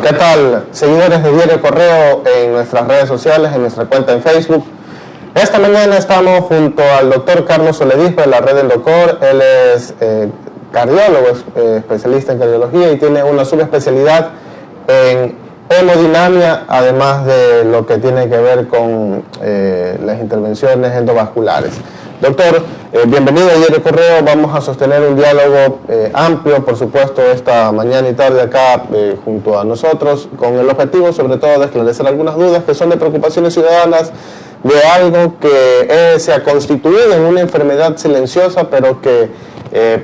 ¿Qué tal, seguidores de Diario Correo en nuestras redes sociales, en nuestra cuenta en Facebook? Esta mañana estamos junto al doctor Carlos Soledispa de la Red del Doctor. Él es cardiólogo, especialista en cardiología y tiene una subespecialidad en hemodinamia, además de lo que tiene que ver con las intervenciones endovasculares. Doctor, bienvenido a Diario Correo. Vamos a sostener un diálogo amplio, por supuesto, esta mañana y tarde acá junto a nosotros, con el objetivo sobre todo de esclarecer algunas dudas que son de preocupaciones ciudadanas de algo que se ha constituido en una enfermedad silenciosa, pero que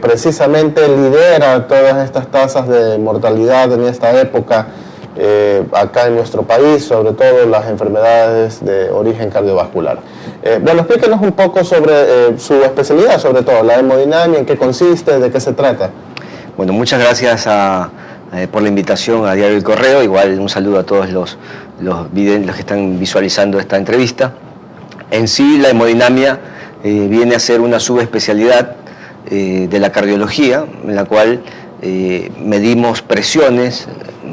precisamente lidera todas estas tasas de mortalidad en esta época acá en nuestro país, sobre todo las enfermedades de origen cardiovascular. Bueno, explíquenos un poco sobre su especialidad, sobre todo la hemodinamia, en qué consiste, de qué se trata. Bueno, muchas gracias por la invitación a Diario El Correo. Igual un saludo a todos los que están visualizando esta entrevista. En sí, la hemodinamia viene a ser una subespecialidad de la cardiología, en la cual medimos presiones,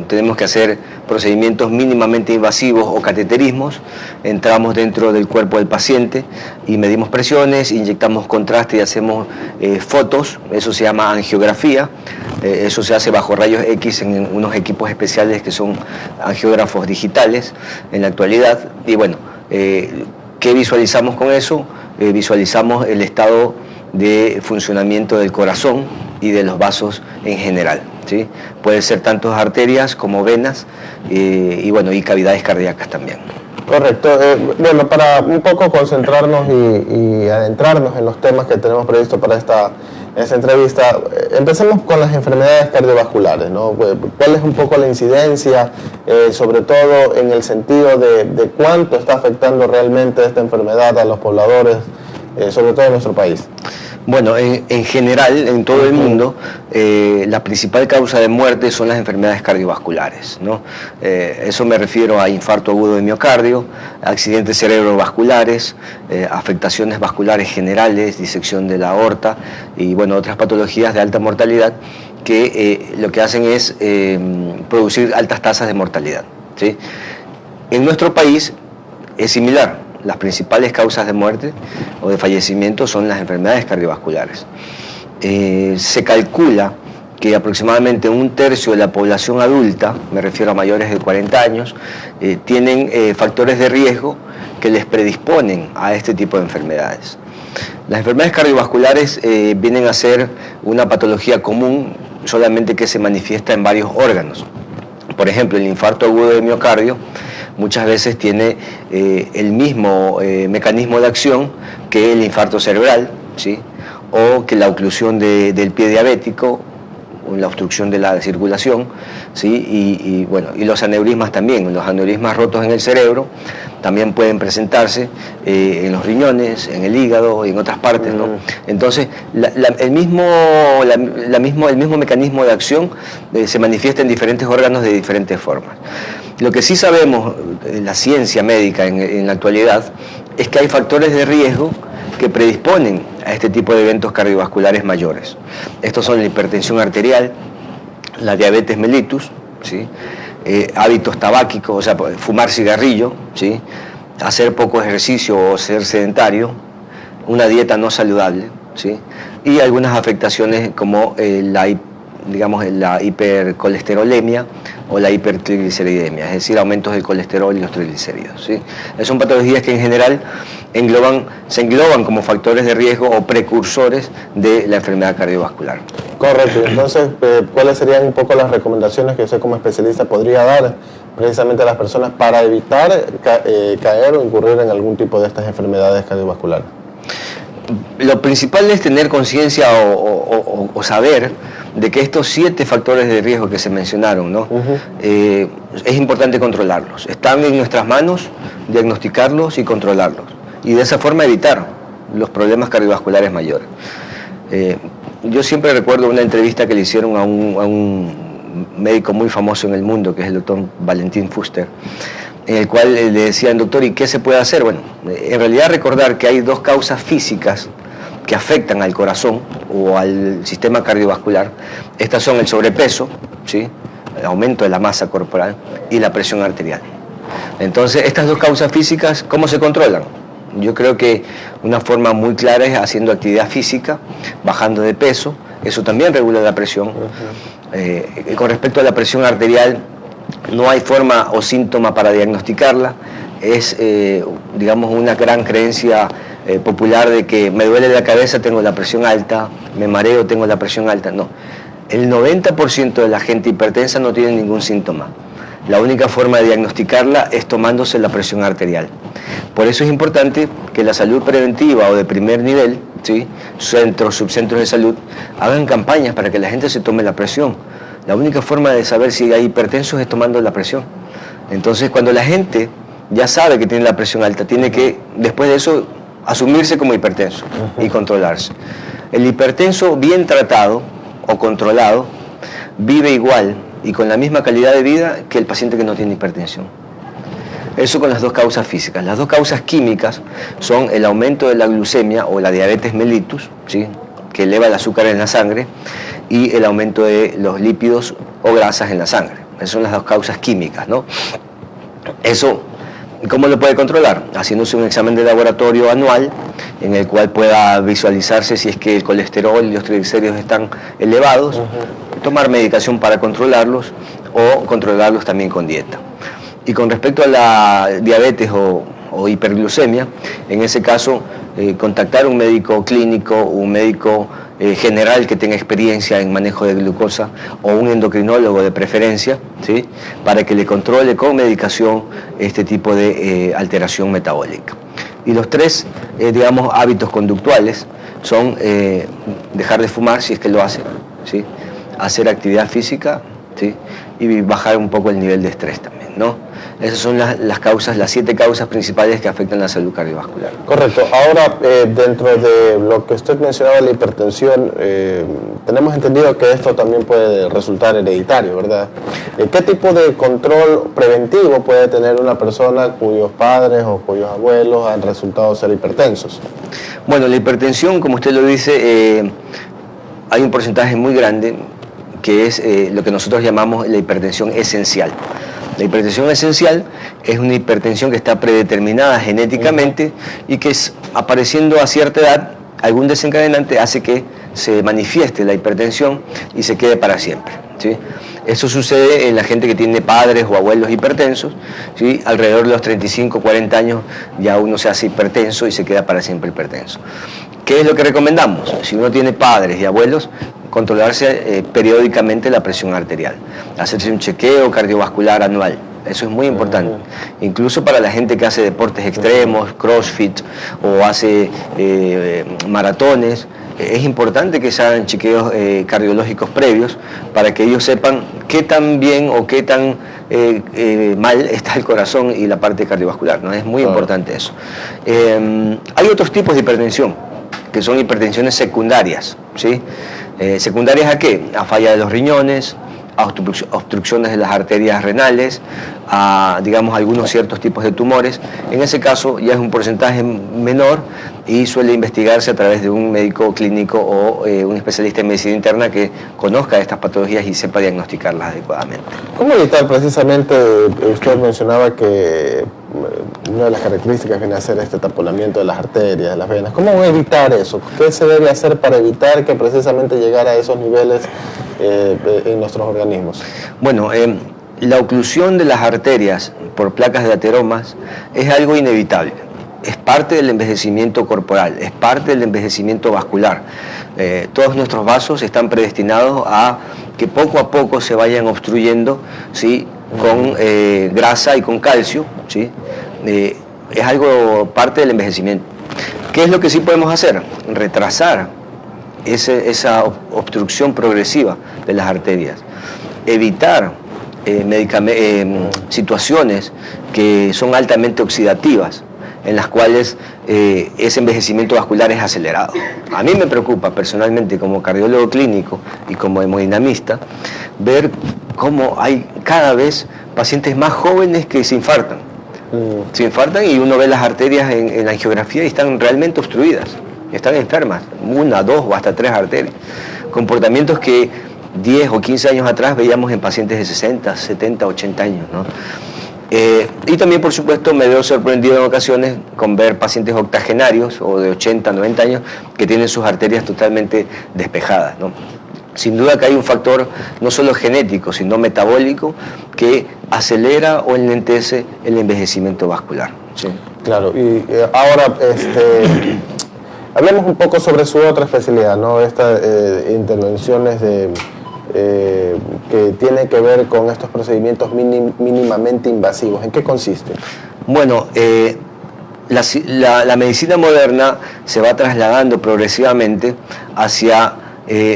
tenemos que hacer procedimientos mínimamente invasivos o cateterismos, entramos dentro del cuerpo del paciente y medimos presiones, inyectamos contraste y hacemos fotos, eso se llama angiografía, eso se hace bajo rayos X en unos equipos especiales que son angiógrafos digitales en la actualidad. Y bueno, ¿qué visualizamos con eso? Visualizamos el estado de funcionamiento del corazón y de los vasos en general, ¿sí? Puede ser tanto arterias como venas y bueno, y cavidades cardíacas también. Correcto. Bueno, para un poco concentrarnos y adentrarnos en los temas que tenemos previsto para esta entrevista, empecemos con las enfermedades cardiovasculares, ¿no? ¿Cuál es un poco la incidencia, sobre todo en el sentido de cuánto está afectando realmente esta enfermedad a los pobladores, sobre todo en nuestro país? Bueno, en general, en todo el mundo, la principal causa de muerte son las enfermedades cardiovasculares, ¿no? Eso me refiero a infarto agudo de miocardio, accidentes cerebrovasculares, afectaciones vasculares generales, disección de la aorta y bueno, otras patologías de alta mortalidad que lo que hacen es producir altas tasas de mortalidad, ¿sí? En nuestro país es similar. Las principales causas de muerte o de fallecimiento son las enfermedades cardiovasculares. Se calcula que aproximadamente 1/3 de la población adulta, me refiero a mayores de 40 años, tienen factores de riesgo que les predisponen a este tipo de enfermedades. Las enfermedades cardiovasculares vienen a ser una patología común, solamente que se manifiesta en varios órganos. Por ejemplo, el infarto agudo de miocardio muchas veces tiene el mismo mecanismo de acción que el infarto cerebral, ¿sí? O que la oclusión del pie diabético, la obstrucción de la circulación, ¿sí? Bueno, y los aneurismas también, los aneurismas rotos en el cerebro también pueden presentarse en los riñones, en el hígado y en otras partes, ¿no? Entonces, el mismo mecanismo de acción se manifiesta en diferentes órganos de diferentes formas. Lo que sí sabemos, la ciencia médica en la actualidad, es que hay factores de riesgo que predisponen a este tipo de eventos cardiovasculares mayores. Estos son la hipertensión arterial, la diabetes mellitus, ¿sí? Hábitos tabáquicos, o sea, fumar cigarrillo, ¿sí? Hacer poco ejercicio o ser sedentario, una dieta no saludable, ¿sí? Y algunas afectaciones como la hipercolesterolemia o la hipertrigliceridemia, es decir, aumentos del colesterol y los triglicéridos, ¿sí? Son patologías que en general se engloban como factores de riesgo o precursores de la enfermedad cardiovascular. Correcto. Entonces, ¿cuáles serían un poco las recomendaciones que usted como especialista podría dar precisamente a las personas para evitar caer o incurrir en algún tipo de estas enfermedades cardiovasculares? Lo principal es tener conciencia o saber de que estos 7 factores de riesgo que se mencionaron, ¿no? Es importante controlarlos. Están en nuestras manos diagnosticarlos y controlarlos. Y de esa forma evitar los problemas cardiovasculares mayores. Yo siempre recuerdo una entrevista que le hicieron a un médico muy famoso en el mundo, que es el doctor Valentín Fuster, en el cual le decían: doctor, ¿y qué se puede hacer? Bueno, en realidad recordar que hay 2 causas físicas que afectan al corazón o al sistema cardiovascular. Estas son el sobrepeso, ¿sí? aumento de la masa corporal, y la presión arterial. Entonces, estas dos causas físicas, ¿cómo se controlan? Yo creo que una forma muy clara es haciendo actividad física, bajando de peso, eso también regula la presión. Con respecto a la presión arterial, no hay forma o síntoma para diagnosticarla, es, digamos, una gran creencia popular de que me duele la cabeza, tengo la presión alta, me mareo, tengo la presión alta. No, el 90% de la gente hipertensa no tiene ningún síntoma. La única forma de diagnosticarla es tomándose la presión arterial. Por eso es importante que la salud preventiva o de primer nivel, ¿sí?, centros, subcentros de salud, hagan campañas para que la gente se tome la presión. La única forma de saber si hay hipertensos es tomando la presión. Entonces, cuando la gente ya sabe que tiene la presión alta, tiene que, después de eso, asumirse como hipertenso y controlarse. El hipertenso bien tratado o controlado vive igual y con la misma calidad de vida que el paciente que no tiene hipertensión. Eso con las dos causas físicas. Las dos causas químicas son el aumento de la glucemia o la diabetes mellitus, ¿sí?, que eleva el azúcar en la sangre, y el aumento de los lípidos o grasas en la sangre. Esas son las dos causas químicas, ¿no? Eso, ¿cómo lo puede controlar? Haciéndose un examen de laboratorio anual en el cual pueda visualizarse si es que el colesterol y los triglicéridos están elevados, tomar medicación para controlarlos o controlarlos también con dieta. Y con respecto a la diabetes o hiperglucemia, en ese caso contactar a un médico clínico, un médico general que tenga experiencia en manejo de glucosa o un endocrinólogo de preferencia, ¿sí?, para que le controle con medicación este tipo de alteración metabólica. Y los tres, digamos, hábitos conductuales son dejar de fumar si es que lo hace, ¿sí?, hacer actividad física, ¿sí?, y bajar un poco el nivel de estrés también, ¿no? Esas son las causas, las 7 causas principales que afectan la salud cardiovascular. Correcto. Ahora, dentro de lo que usted mencionaba, la hipertensión, tenemos entendido que esto también puede resultar hereditario, ¿verdad? ¿Qué tipo de control preventivo puede tener una persona cuyos padres o cuyos abuelos han resultado ser hipertensos? Bueno, la hipertensión, como usted lo dice, hay un porcentaje muy grande que es lo que nosotros llamamos la hipertensión esencial. La hipertensión esencial es una hipertensión que está predeterminada genéticamente y que apareciendo a cierta edad, algún desencadenante hace que se manifieste la hipertensión y se quede para siempre, ¿sí? Eso sucede en la gente que tiene padres o abuelos hipertensos, ¿sí? Alrededor de los 35, 40 años ya uno se hace hipertenso y se queda para siempre hipertenso. ¿Qué es lo que recomendamos? Si uno tiene padres y abuelos, controlarse periódicamente la presión arterial, hacerse un chequeo cardiovascular anual. Eso es muy importante, incluso para la gente que hace deportes extremos, crossfit o hace maratones. Es importante que se hagan chequeos cardiológicos previos para que ellos sepan qué tan bien o qué tan mal está el corazón y la parte cardiovascular, ¿no? Es muy importante eso. Hay otros tipos de hipertensión, que son hipertensiones secundarias, ¿sí? ¿Secundarias a qué? A falla de los riñones, a obstrucciones de las arterias renales, a, digamos, algunos ciertos tipos de tumores. En ese caso ya es un porcentaje menor y suele investigarse a través de un médico clínico o un especialista en medicina interna que conozca estas patologías y sepa diagnosticarlas adecuadamente. ¿Cómo evitar precisamente, usted mencionaba que una de las características viene a ser este taponamiento de las arterias, de las venas? ¿Cómo evitar eso? ¿Qué se debe hacer para evitar que precisamente llegara a esos niveles en nuestros organismos? Bueno, la oclusión de las arterias por placas de ateromas es algo inevitable. Es parte del envejecimiento corporal, es parte del envejecimiento vascular. Todos nuestros vasos están predestinados a que poco a poco se vayan obstruyendo, ¿sí?, con grasa y con calcio, ¿sí? Es algo parte del envejecimiento. ¿Qué es lo que sí podemos hacer? Retrasar esa obstrucción progresiva de las arterias, evitar situaciones que son altamente oxidativas, en las cuales ese envejecimiento vascular es acelerado. A mí me preocupa personalmente, como cardiólogo clínico y como hemodinamista, ver cómo hay cada vez pacientes más jóvenes que se infartan. Se infartan y uno ve las arterias en la angiografía y están realmente obstruidas, están enfermas, 1, 2 o hasta 3 arterias. Comportamientos que 10 o 15 años atrás veíamos en pacientes de 60, 70, 80 años, ¿no? Y también, por supuesto, me veo sorprendido en ocasiones con ver pacientes octogenarios o de 80, 90 años que tienen sus arterias totalmente despejadas, ¿no? Sin duda que hay un factor no solo genético, sino metabólico que acelera o enlentece el envejecimiento vascular, ¿sí? Claro, y ahora hablemos un poco sobre su otra especialidad, ¿no? Estas intervenciones que tienen que ver con estos procedimientos mínimamente invasivos. ¿En qué consiste? Bueno, la medicina moderna se va trasladando progresivamente hacia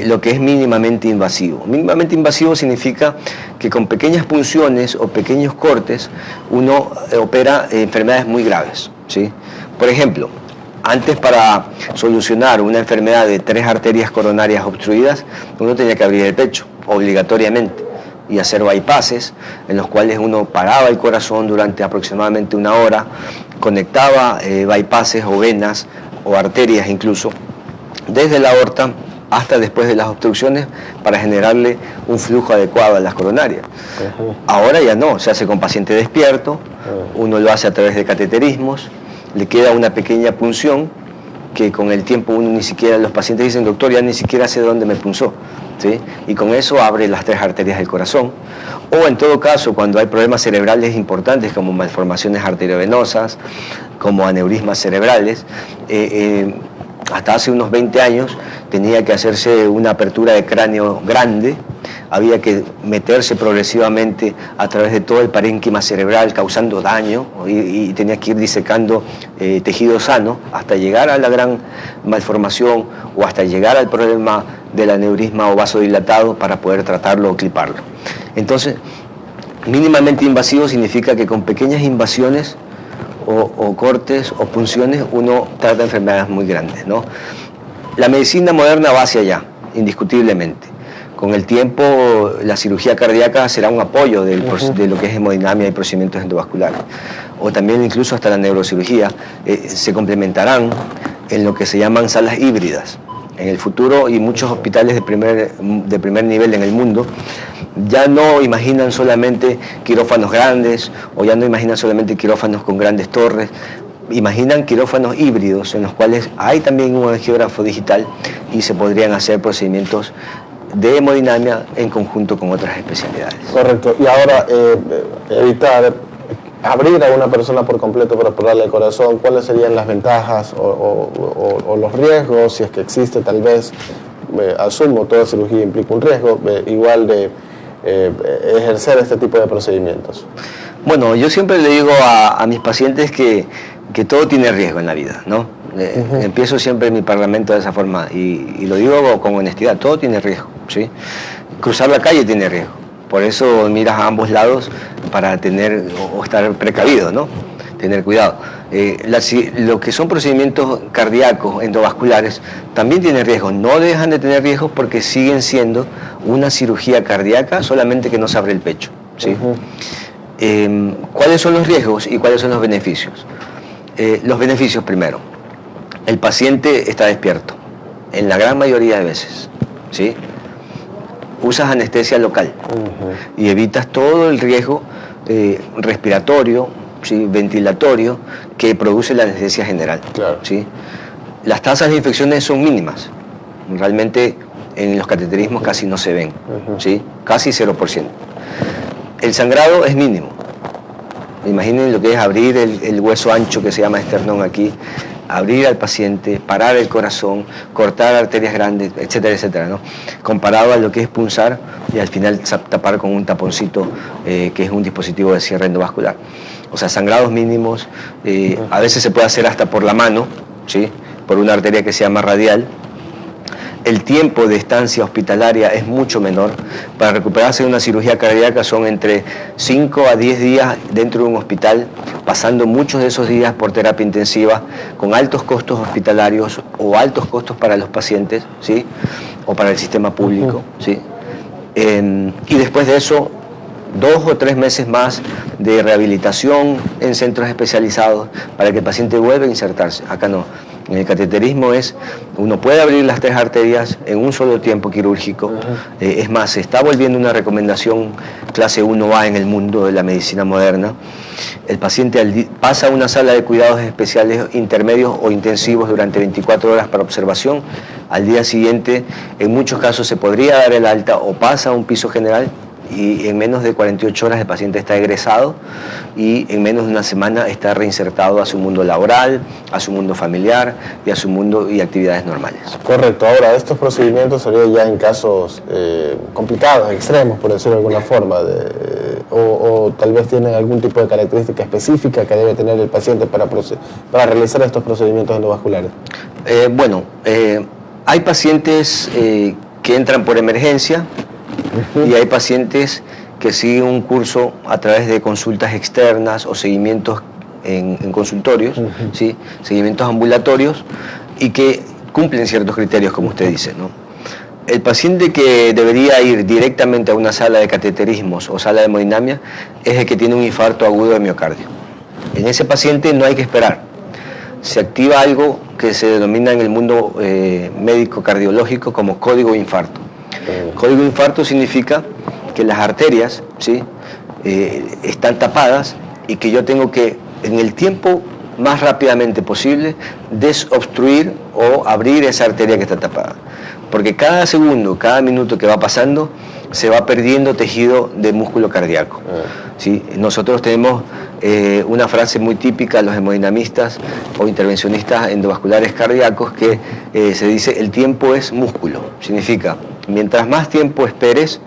lo que es mínimamente invasivo. Mínimamente invasivo significa que con pequeñas punciones o pequeños cortes uno opera enfermedades muy graves, ¿sí? Por ejemplo, antes, para solucionar una enfermedad de 3 arterias coronarias obstruidas, uno tenía que abrir el pecho, obligatoriamente, y hacer bypasses, en los cuales uno paraba el corazón durante aproximadamente 1 hora, conectaba bypasses o venas o arterias incluso, desde la aorta hasta después de las obstrucciones, para generarle un flujo adecuado a las coronarias. Ahora ya no, se hace con paciente despierto, uno lo hace a través de cateterismos, le queda una pequeña punción que con el tiempo uno ni siquiera, los pacientes dicen, doctor, ya ni siquiera sé dónde me punzó, ¿sí? Y con eso abre las 3 arterias del corazón. O en todo caso, cuando hay problemas cerebrales importantes como malformaciones arteriovenosas, como aneurismas cerebrales, hasta hace unos 20 años tenía que hacerse una apertura de cráneo grande, había que meterse progresivamente a través de todo el parénquima cerebral causando daño y tenía que ir disecando tejido sano hasta llegar a la gran malformación o hasta llegar al problema del aneurisma o vasodilatado para poder tratarlo o cliparlo. Entonces, mínimamente invasivo significa que con pequeñas invasiones o cortes o punciones uno trata enfermedades muy grandes, ¿no? La medicina moderna va hacia allá, indiscutiblemente. Con el tiempo la cirugía cardíaca será un apoyo de lo que es hemodinamia y procedimientos endovasculares. O también incluso hasta la neurocirugía se complementarán en lo que se llaman salas híbridas. En el futuro, y muchos hospitales de primer nivel en el mundo ya no imaginan solamente quirófanos grandes o ya no imaginan solamente quirófanos con grandes torres, imaginan quirófanos híbridos en los cuales hay también un angiógrafo digital y se podrían hacer procedimientos de hemodinamia en conjunto con otras especialidades. Correcto. Y ahora, evitar abrir a una persona por completo para operarle el corazón, ¿cuáles serían las ventajas o los riesgos, si es que existe tal vez? Asumo, toda cirugía implica un riesgo, igual de ejercer este tipo de procedimientos. Bueno, yo siempre le digo a mis pacientes que todo tiene riesgo en la vida, ¿no? Empiezo siempre mi parlamento de esa forma y lo digo con honestidad, todo tiene riesgo, ¿sí? Cruzar la calle tiene riesgo, por eso miras a ambos lados para tener o estar precavido, ¿no? Tener cuidado. Lo que son procedimientos cardíacos, endovasculares, también tienen riesgo, no dejan de tener riesgos porque siguen siendo una cirugía cardíaca, solamente que no se abre el pecho, ¿sí? ¿Cuáles son los riesgos y cuáles son los beneficios? Los beneficios primero, el paciente está despierto, en la gran mayoría de veces, ¿sí? Usas anestesia local y evitas todo el riesgo respiratorio, ¿sí? Ventilatorio que produce la anestesia general, claro. ¿sí? Las tasas de infecciones son mínimas, realmente en los cateterismos casi no se ven, ¿sí? Casi 0%. El sangrado es mínimo. Imaginen lo que es abrir el hueso ancho que se llama esternón aquí, abrir al paciente, parar el corazón, cortar arterias grandes, etcétera, etcétera, ¿no? Comparado a lo que es punzar y al final tapar con un taponcito que es un dispositivo de cierre endovascular. O sea, sangrados mínimos, a veces se puede hacer hasta por la mano, ¿sí? Por una arteria que se llama radial. El tiempo de estancia hospitalaria es mucho menor. Para recuperarse de una cirugía cardíaca son entre 5 a 10 días dentro de un hospital, pasando muchos de esos días por terapia intensiva, con altos costos hospitalarios o altos costos para los pacientes, ¿sí? O para el sistema público, ¿sí? Y después de eso, 2 o 3 meses más de rehabilitación en centros especializados para que el paciente vuelva a insertarse. Acá no. En el cateterismo uno puede abrir las 3 arterias en un solo tiempo quirúrgico. Es más, se está volviendo una recomendación clase 1A en el mundo de la medicina moderna. El paciente pasa a una sala de cuidados especiales intermedios o intensivos durante 24 horas para observación. Al día siguiente, en muchos casos, se podría dar el alta o pasa a un piso general, y en menos de 48 horas el paciente está egresado y en menos de una semana está reinsertado a su mundo laboral, a su mundo familiar y a su mundo y actividades normales. Correcto. Ahora, estos procedimientos serían ya en casos complicados, extremos, por decirlo de alguna forma, o tal vez tienen algún tipo de característica específica que debe tener el paciente para realizar estos procedimientos endovasculares. Hay pacientes que entran por emergencia, y hay pacientes que siguen un curso a través de consultas externas o seguimientos en consultorios, ¿sí? Seguimientos ambulatorios, y que cumplen ciertos criterios, como usted dice, ¿no? El paciente que debería ir directamente a una sala de cateterismos o sala de hemodinamia es el que tiene un infarto agudo de miocardio. En ese paciente no hay que esperar. Se activa algo que se denomina en el mundo médico cardiológico como código infarto. Código infarto significa que las arterias, ¿sí?, están tapadas y que yo tengo que, en el tiempo más rápidamente posible, desobstruir o abrir esa arteria que está tapada. Porque cada segundo, cada minuto que va pasando, se va perdiendo tejido de músculo cardíaco, ¿sí? Nosotros tenemos una frase muy típica, los hemodinamistas o intervencionistas endovasculares cardíacos, que se dice: el tiempo es músculo. Significa, mientras más tiempo esperes,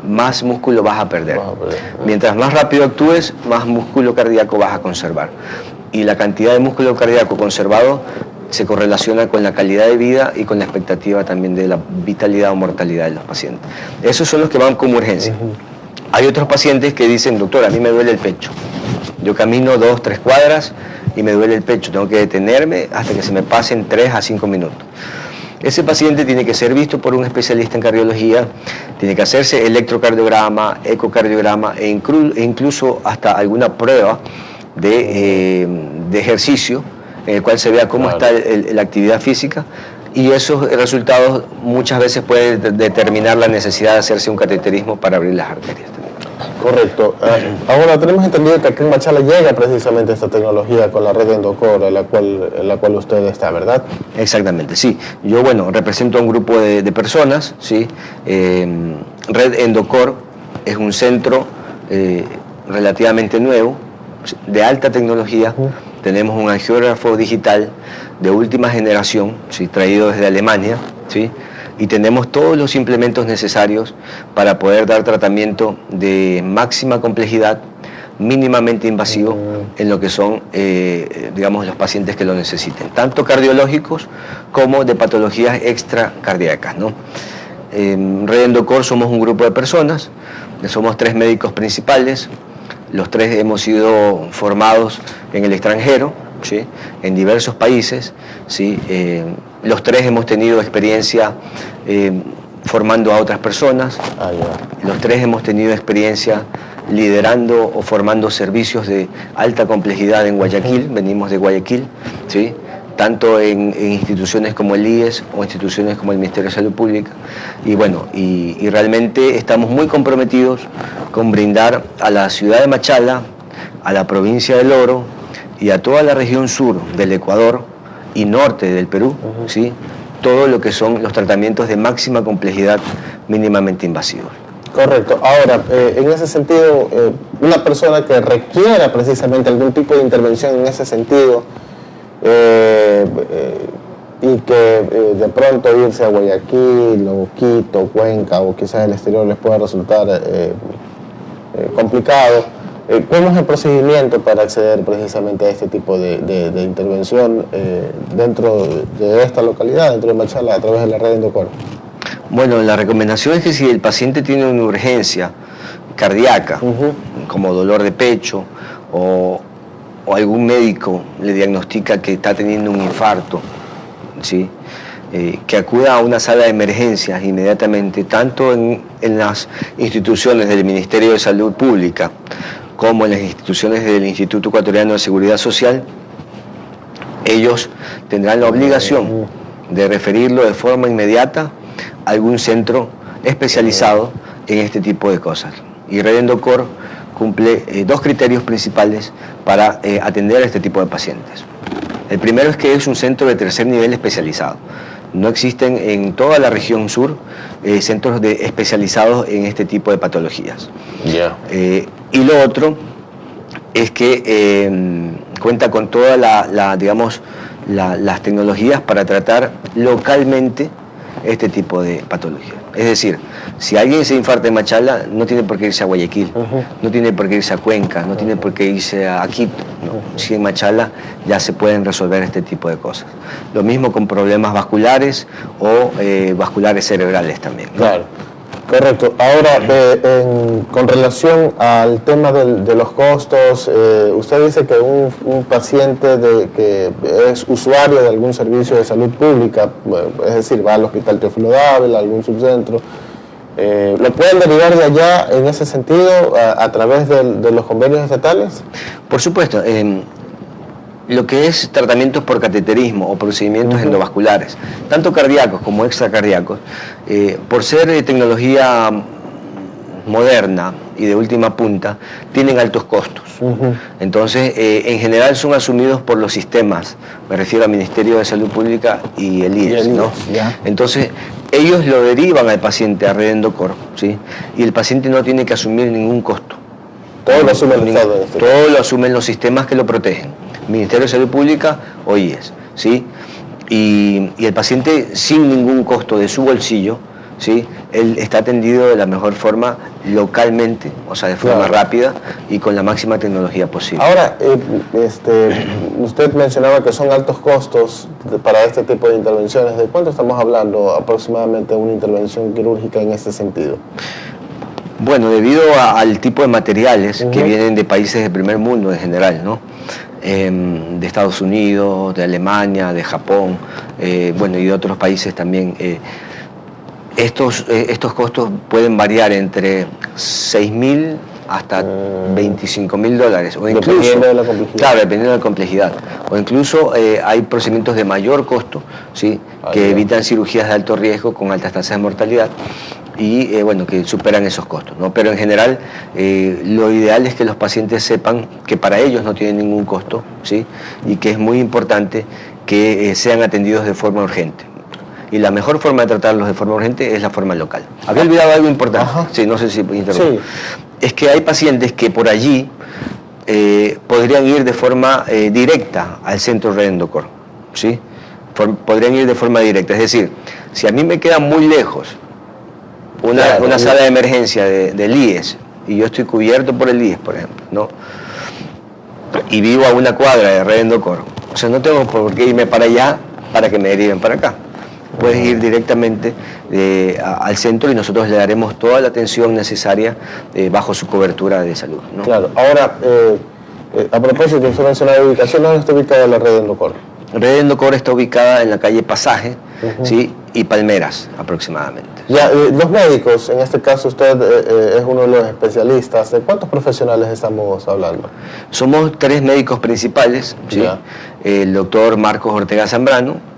más músculo vas a perder. Mientras más rápido actúes, más músculo cardíaco vas a conservar. Y la cantidad de músculo cardíaco conservado se correlaciona con la calidad de vida y con la expectativa también de la vitalidad o mortalidad de los pacientes. Esos son los que van como urgencia. Hay otros pacientes que dicen: doctor, a mí me duele el pecho. Yo camino 2, 3 cuadras y me duele el pecho. Tengo que detenerme hasta que se me pasen 3 a 5 minutos. Ese paciente tiene que ser visto por un especialista en cardiología, tiene que hacerse electrocardiograma, ecocardiograma e incluso hasta alguna prueba de ejercicio en el cual se vea cómo está la actividad física, y esos resultados muchas veces pueden determinar la necesidad de hacerse un cateterismo para abrir las arterias. Correcto. Ahora, tenemos entendido que aquí en Machala llega precisamente esta tecnología con la red Endocor, en la cual usted está, ¿verdad? Exactamente, sí. Yo, represento a un grupo de personas, ¿sí? Red Endocor es un centro relativamente nuevo, de alta tecnología. Tenemos un angiógrafo digital de última generación, ¿sí?, traído desde Alemania, ¿sí? Y tenemos todos los implementos necesarios para poder dar tratamiento de máxima complejidad, mínimamente invasivo, en lo que son, los pacientes que lo necesiten, tanto cardiológicos como de patologías extracardíacas, ¿no? Red Endocor somos un grupo de personas, somos 3 médicos principales. Los 3 hemos sido formados en el extranjero, ¿sí?, en diversos países, ¿sí? Los 3 hemos tenido experiencia formando a otras personas. Los 3 hemos tenido experiencia liderando o formando servicios de alta complejidad en Guayaquil. Venimos de Guayaquil, ¿sí?, tanto en instituciones como el IES o instituciones como el Ministerio de Salud Pública. Y realmente estamos muy comprometidos con brindar a la ciudad de Machala, a la provincia del Oro y a toda la región sur del Ecuador y norte del Perú, ¿sí?, todo lo que son los tratamientos de máxima complejidad mínimamente invasivos. Correcto. Ahora, en ese sentido, una persona que requiera precisamente algún tipo de intervención en ese sentido, y que de pronto irse a Guayaquil o Quito, Cuenca o quizás el exterior les pueda resultar complicado, ¿cómo es el procedimiento para acceder precisamente a este tipo de intervención dentro de esta localidad, dentro de Machala, a través de la red Endocor? La recomendación es que si el paciente tiene una urgencia cardíaca, como dolor de pecho, o algún médico le diagnostica que está teniendo un infarto, ¿sí?, que acuda a una sala de emergencias inmediatamente, tanto en las instituciones del Ministerio de Salud Pública como en las instituciones del Instituto Ecuatoriano de Seguridad Social, ellos tendrán la obligación de referirlo de forma inmediata a algún centro especializado en este tipo de cosas. Y Redendocor cumple dos criterios principales para atender a este tipo de pacientes. El primero es que es un centro de tercer nivel especializado. No existen en toda la región sur centros especializados en este tipo de patologías. Y lo otro es que cuenta con todas las tecnologías para tratar localmente este tipo de patología. Es decir, si alguien se infarta en Machala, no tiene por qué irse a Guayaquil, no tiene por qué irse a Cuenca, no tiene por qué irse a Quito. ¿No? Si en Machala ya se pueden resolver este tipo de cosas. Lo mismo con problemas vasculares o vasculares cerebrales también, ¿no? Claro, correcto. Ahora, con relación al tema de los costos, usted dice que un paciente que es usuario de algún servicio de salud pública, es decir, va al Hospital Teófilo Dávila, a algún subcentro, ¿lo pueden derivar de allá en ese sentido a través de los convenios estatales? Por supuesto. Lo que es tratamientos por cateterismo o procedimientos endovasculares, tanto cardíacos como extracardíacos, por ser tecnología moderna y de última punta, tienen altos costos. Entonces, en general son asumidos por los sistemas, me refiero al Ministerio de Salud Pública y el IES, ¿no? Entonces, ellos lo derivan al paciente a Redendocor, ¿sí? Y el paciente no tiene que asumir ningún costo. Todo lo asume el Estado. Todo lo asumen los sistemas que lo protegen, Ministerio de Salud Pública o IES, ¿sí? Y el paciente sin ningún costo de su bolsillo, ¿sí? Él está atendido de la mejor forma localmente, o sea, de forma rápida y con la máxima tecnología posible. Ahora, usted mencionaba que son altos costos para este tipo de intervenciones. ¿De cuánto estamos hablando aproximadamente de una intervención quirúrgica en este sentido? Bueno, debido al tipo de materiales que vienen de países del primer mundo en general, ¿no? De Estados Unidos, de Alemania, de Japón, bueno, y de otros países también. Estos costos pueden variar entre $6.000 hasta $25.000, o incluso, dependiendo de la complejidad. Claro, dependiendo de la complejidad. O incluso hay procedimientos de mayor costo, ¿sí? Que evitan cirugías de alto riesgo con altas tasas de mortalidad y bueno, que superan esos costos, ¿no? Pero en general lo ideal es que los pacientes sepan que para ellos no tienen ningún costo, ¿sí? Y que es muy importante que sean atendidos de forma urgente. Y la mejor forma de tratarlos de forma urgente es la forma local. Había olvidado algo importante. Sí, no sé si interrumpo. Sí. Es que hay pacientes que por allí podrían ir de forma directa al centro Redendocor, ¿sí? Podrían ir de forma directa. Es decir, si a mí me queda muy lejos una sala de emergencia del IES y yo estoy cubierto por el IES, por ejemplo, ¿no? Y vivo a una cuadra de Redendocor, o sea, no tengo por qué irme para allá para que me deriven para acá. Puedes ir directamente al centro y nosotros le daremos toda la atención necesaria bajo su cobertura de salud, ¿no? Claro. Ahora, a propósito, usted mencionó la ubicación, ¿dónde está ubicada la Redendocor? Redendocor está ubicada en la calle Pasaje, ¿sí? Y Palmeras, aproximadamente. Ya, los médicos, en este caso usted es uno de los especialistas. ¿De cuántos profesionales estamos hablando? Somos 3 médicos principales, ¿sí? El doctor Marcos Ortega Zambrano,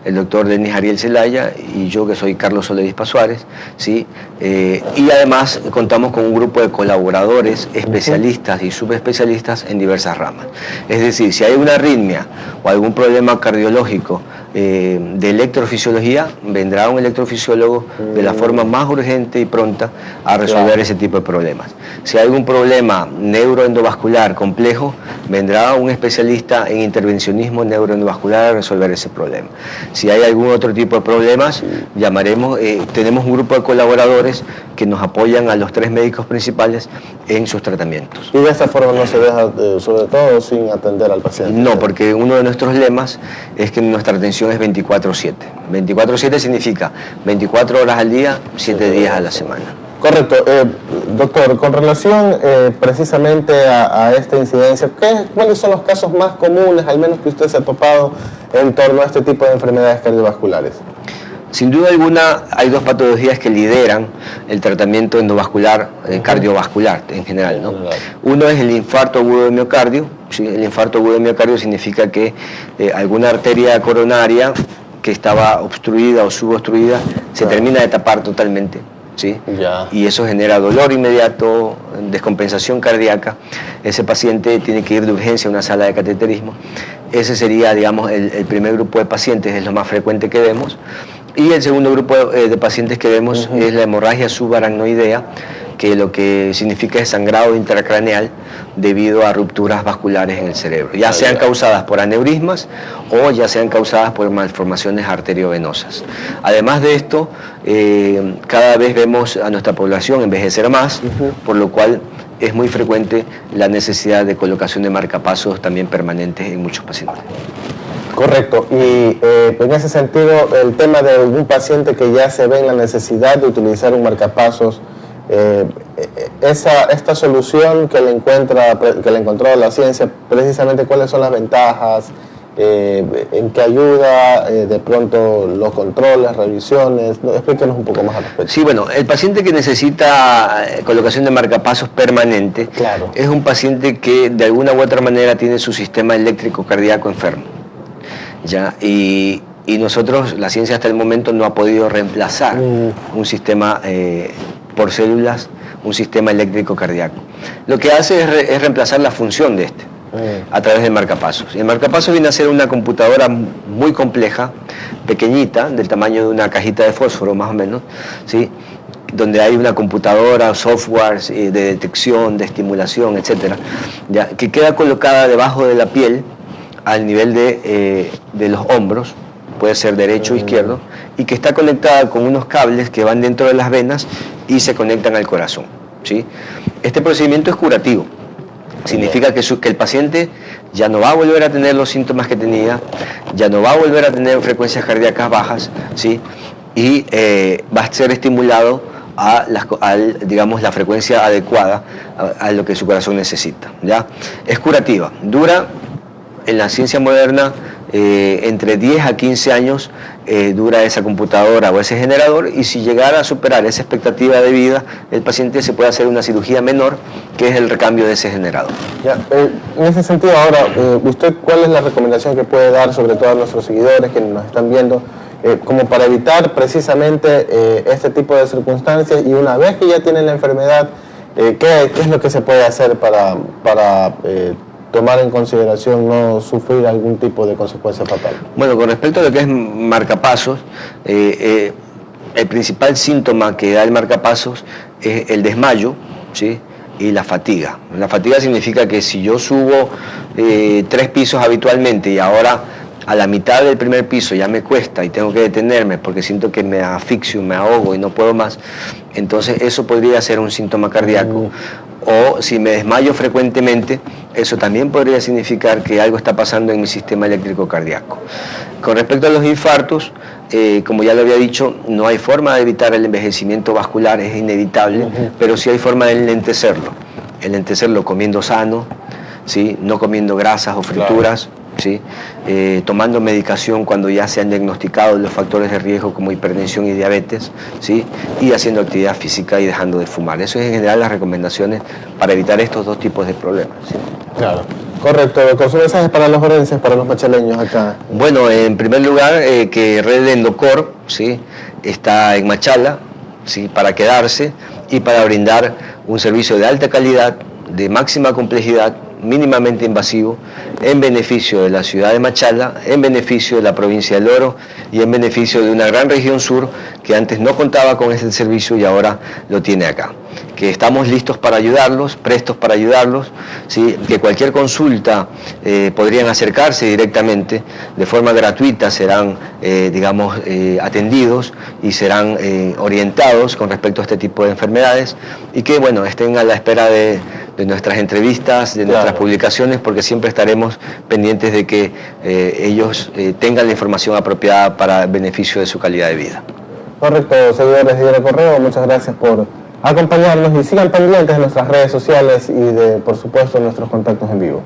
el doctor Denis Ariel Zelaya y yo, que soy Carlos Soledispa Suárez, ¿sí? Y además contamos con un grupo de colaboradores, especialistas y subespecialistas en diversas ramas. Es decir, si hay una arritmia o algún problema cardiológico de electrofisiología, vendrá un electrofisiólogo de la forma más urgente y pronta a resolver ese tipo de problemas. Si hay algún problema neuroendovascular complejo, vendrá un especialista en intervencionismo neuroendovascular a resolver ese problema. Si hay algún otro tipo de problemas, llamaremos, tenemos un grupo de colaboradores que nos apoyan a los 3 médicos principales en sus tratamientos. Y de esta forma no se deja, sobre todo, sin atender al paciente. No, porque uno de nuestros lemas es que nuestra atención es 24/7. 24/7 significa 24 horas al día, 7 días a la semana. Correcto. Doctor, con relación precisamente a esta incidencia, ¿cuáles son los casos más comunes, al menos que usted se ha topado, en torno a este tipo de enfermedades cardiovasculares? Sin duda alguna, hay 2 patologías que lideran el tratamiento endovascular, cardiovascular en general, ¿no? Uno es el infarto agudo de miocardio, ¿sí? El infarto agudo de miocardio significa que alguna arteria coronaria que estaba obstruida o subobstruida se termina de tapar totalmente, ¿sí? Y eso genera dolor inmediato, descompensación cardíaca. Ese paciente tiene que ir de urgencia a una sala de cateterismo. Ese sería, digamos, el primer grupo de pacientes, es lo más frecuente que vemos. Y el segundo grupo de pacientes que vemos es la hemorragia subaracnoidea, que lo que significa es sangrado intracraneal debido a rupturas vasculares en el cerebro, ya sean causadas por aneurismas o ya sean causadas por malformaciones arteriovenosas. Además de esto, cada vez vemos a nuestra población envejecer más, por lo cual es muy frecuente la necesidad de colocación de marcapasos también permanentes en muchos pacientes. Correcto, y en ese sentido, el tema de un paciente que ya se ve en la necesidad de utilizar un marcapasos, esta solución que le encontró la ciencia, precisamente cuáles son las ventajas, en qué ayuda, de pronto los controles, revisiones, explíquenos un poco más al respecto. Sí, bueno, el paciente que necesita colocación de marcapasos permanente es un paciente que de alguna u otra manera tiene su sistema eléctrico cardíaco enfermo, ¿ya? Y nosotros, la ciencia hasta el momento no ha podido reemplazar un sistema por células, un sistema eléctrico cardíaco. Lo que hace es reemplazar la función de este a través del marcapasos. El marcapasos viene a ser una computadora muy compleja, pequeñita, del tamaño de una cajita de fósforo más o menos, ¿sí? Donde hay una computadora, software de detección, de estimulación, etcétera, ¿ya? Que queda colocada debajo de la piel al nivel de los hombros, puede ser derecho o izquierdo, y que está conectada con unos cables que van dentro de las venas y se conectan al corazón, ¿sí? Este procedimiento es curativo. Significa que el paciente ya no va a volver a tener los síntomas que tenía, ya no va a volver a tener frecuencias cardíacas bajas, ¿sí? Y va a ser estimulado a digamos, la frecuencia adecuada a lo que su corazón necesita, ¿ya? Es curativa, dura en la ciencia moderna entre 10 a 15 años dura esa computadora o ese generador, y si llegara a superar esa expectativa de vida, el paciente se puede hacer una cirugía menor, que es el recambio de ese generador. Ya, en ese sentido, ahora, ¿usted cuál es la recomendación que puede dar, sobre todo a nuestros seguidores que nos están viendo, como para evitar precisamente este tipo de circunstancias, y una vez que ya tienen la enfermedad, ¿qué es lo que se puede hacer para tomar en consideración no sufrir algún tipo de consecuencia fatal? Bueno, con respecto a lo que es marcapasos, el principal síntoma que da el marcapasos es el desmayo, ¿sí? Y la fatiga. La fatiga significa que si yo subo 3 pisos habitualmente y ahora a la mitad del primer piso ya me cuesta y tengo que detenerme porque siento que me asfixio, me ahogo y no puedo más, entonces eso podría ser un síntoma cardíaco. O si me desmayo frecuentemente, eso también podría significar que algo está pasando en mi sistema eléctrico cardíaco. Con respecto a los infartos, como ya lo había dicho, no hay forma de evitar el envejecimiento vascular, es inevitable, pero sí hay forma de enlentecerlo. Enlentecerlo comiendo sano, ¿sí? No comiendo grasas o frituras, ¿sí? Tomando medicación cuando ya se han diagnosticado los factores de riesgo como hipertensión y diabetes, ¿sí? Y haciendo actividad física y dejando de fumar. Eso es en general las recomendaciones para evitar estos 2 tipos de problemas, ¿sí? Claro. Correcto, doctor. ¿Su mensaje para los orenses, para los machaleños acá? Bueno, en primer lugar, que Red Endocor, ¿sí? Está en Machala, ¿sí? Para quedarse y para brindar un servicio de alta calidad, de máxima complejidad, mínimamente invasivo, en beneficio de la ciudad de Machala, en beneficio de la provincia del Oro y en beneficio de una gran región sur que antes no contaba con este servicio y ahora lo tiene acá. Que estamos listos para ayudarlos, prestos para ayudarlos, ¿sí? Que cualquier consulta podrían acercarse directamente, de forma gratuita serán, atendidos y serán orientados con respecto a este tipo de enfermedades, y que, bueno, estén a la espera de nuestras entrevistas, de nuestras publicaciones, porque siempre estaremos pendientes de que ellos tengan la información apropiada para el beneficio de su calidad de vida. Correcto, seguidores de Diario Correo, muchas gracias por acompañarnos y sigan pendientes de nuestras redes sociales y por supuesto, nuestros contactos en vivo.